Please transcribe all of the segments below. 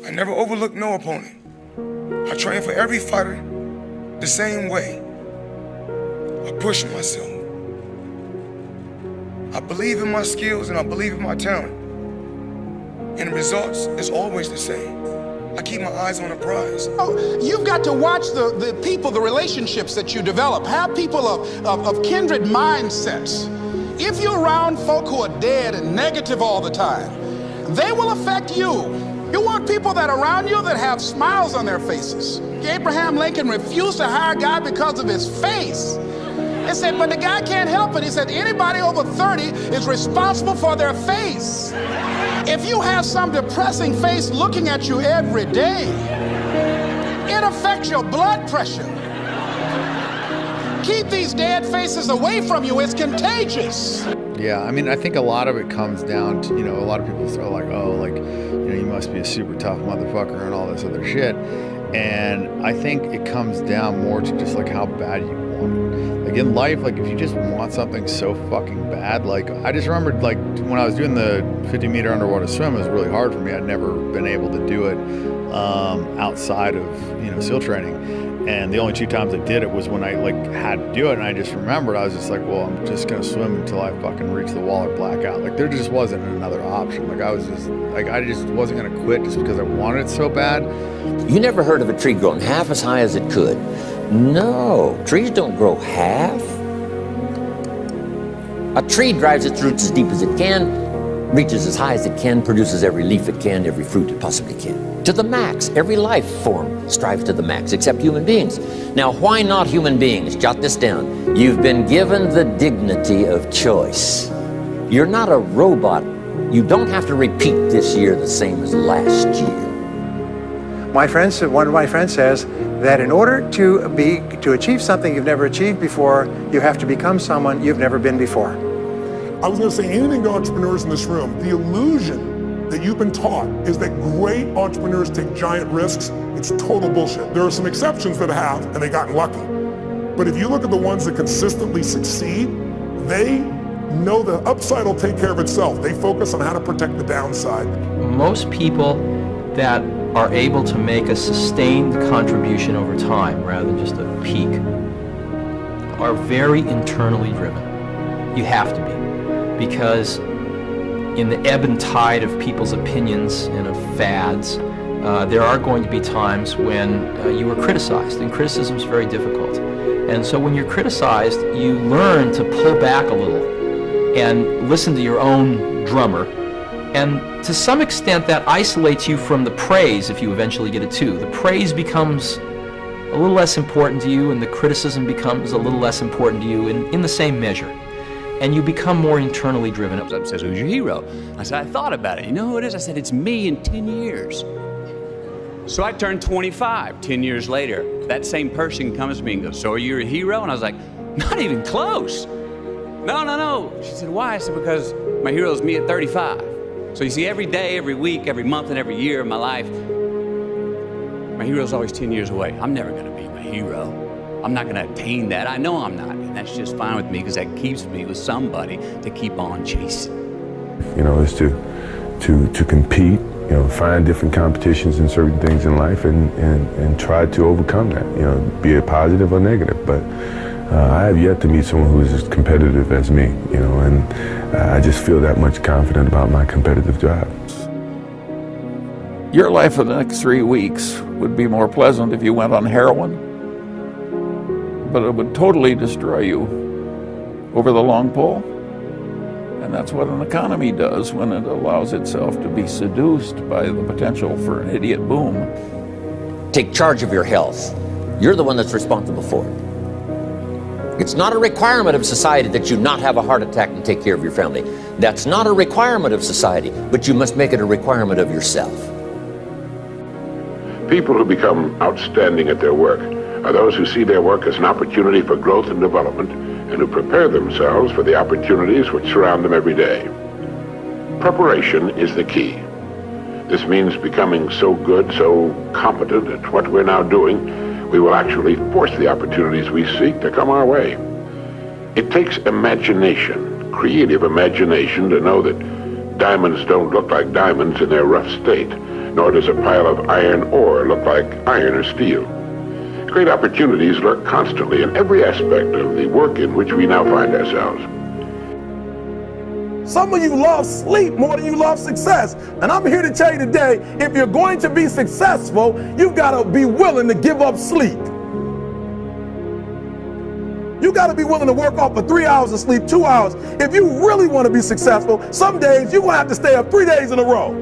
I never overlook no opponent. I train for every fighter the same way. I push myself. I believe in my skills and I believe in my talent. And the results is always the same. I keep my eyes on the prize. Oh, you've got to watch the people, the relationships that you develop. Have people of kindred mindsets. If you're around folk who are dead and negative all the time, they will affect you. You want people that are around you that have smiles on their faces. Abraham Lincoln refused to hire a guy because of his face. He said, but the guy can't help it. He said, anybody over 30 is responsible for their face. If you have some depressing face looking at you every day, it affects your blood pressure. Keep these dead faces away from you. It's contagious. Yeah, I mean, I think a lot of it comes down to, a lot of people throw like, oh, like, you must be a super tough motherfucker and all this other shit. And I think it comes down more to just like how bad you want it. Like in life, like if you just want something so fucking bad, like I just remembered like when I was doing the 50-meter underwater swim, it was really hard for me. I'd never been able to do it outside of, SEAL training. And the only 2 times I did it was when I like had to do it, and I just remembered, I was just like, well, I'm just gonna swim until I fucking reach the wall or black out. Like there just wasn't another option. Like I just wasn't gonna quit just because I wanted it so bad. You never heard of a tree growing half as high as it could? No, trees don't grow half. A tree drives its roots as deep as it can, reaches as high as it can, produces every leaf it can, every fruit it possibly can. To the max. Every life form strives to the max, except human beings. Now, why not human beings? Jot this down. You've been given the dignity of choice. You're not a robot. You don't have to repeat this year the same as last year. One of my friends says that in order to achieve something you've never achieved before, you have to become someone you've never been before. I was going to say anything to entrepreneurs in this room. The illusion that you've been taught is that great entrepreneurs take giant risks. It's total bullshit. There are some exceptions that have, and they gotten lucky. But if you look at the ones that consistently succeed, they know the upside will take care of itself. They focus on how to protect the downside. Most people that are able to make a sustained contribution over time rather than just a peak are very internally driven. You have to be, because in the ebb and tide of people's opinions and of fads, there are going to be times when you are criticized, and criticism is very difficult. And so when you're criticized, you learn to pull back a little and listen to your own drummer. And to some extent, that isolates you from the praise if you eventually get it too. The praise becomes a little less important to you, and the criticism becomes a little less important to you in the same measure. And you become more internally driven. I said, who's your hero? I said, I thought about it. You know who it is? I said, it's me in 10 years. So I turned 25, 10 years later. That same person comes to me and goes, so are you a hero? And I was like, not even close. No. She said, why? I said, because my hero is me at 35. So you see, every day, every week, every month, and every year of my life, my hero's always 10 years away. I'm never gonna be my hero. I'm not gonna attain that. I know I'm not, and that's just fine with me, because that keeps me with somebody to keep on chasing. Is to compete, find different competitions in certain things in life and try to overcome that, be it positive or negative. But I have yet to meet someone who is as competitive as me, and I just feel that much confident about my competitive drive. Your life for the next 3 weeks would be more pleasant if you went on heroin, but it would totally destroy you over the long pole. And that's what an economy does when it allows itself to be seduced by the potential for an idiot boom. Take charge of your health. You're the one that's responsible for it. It's not a requirement of society that you not have a heart attack and take care of your family. That's not a requirement of society, but you must make it a requirement of yourself. People who become outstanding at their work are those who see their work as an opportunity for growth and development, and who prepare themselves for the opportunities which surround them every day. Preparation is the key. This means becoming so good, so competent at what we're now doing, we will actually force the opportunities we seek to come our way. It takes imagination, creative imagination, to know that Diamonds don't look like diamonds in their rough state, nor does a pile of iron ore look like iron or steel. Great opportunities lurk constantly in every aspect of the work in which we now find ourselves. Some of you love sleep more than you love success. And I'm here to tell you today, if you're going to be successful, you've got to be willing to give up sleep. You got to be willing to work off for 3 hours of sleep, 2 hours. If you really want to be successful, some days you're going to have to stay up 3 days in a row.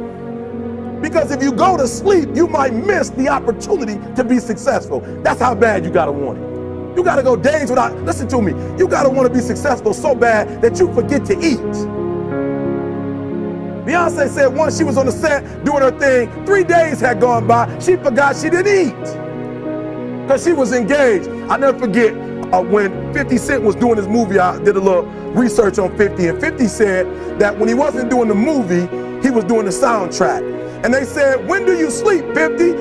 Because if you go to sleep, you might miss the opportunity to be successful. That's how bad you got to want it. You got to go days without, listen to me, you got to want to be successful so bad that you forget to eat. Beyonce said once she was on the set doing her thing, 3 days had gone by, she forgot she didn't eat because she was engaged. I'll never forget when 50 Cent was doing his movie, I did a little research on 50, and 50 said that when he wasn't doing the movie, he was doing the soundtrack. And they said, when do you sleep, 50?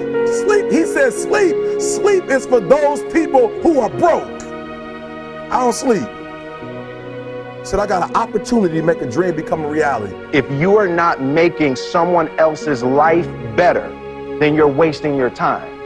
Sleep, he said, sleep is for those people who are broke. I don't sleep. He said, I got an opportunity to make a dream become a reality. If you are not making someone else's life better, then you're wasting your time.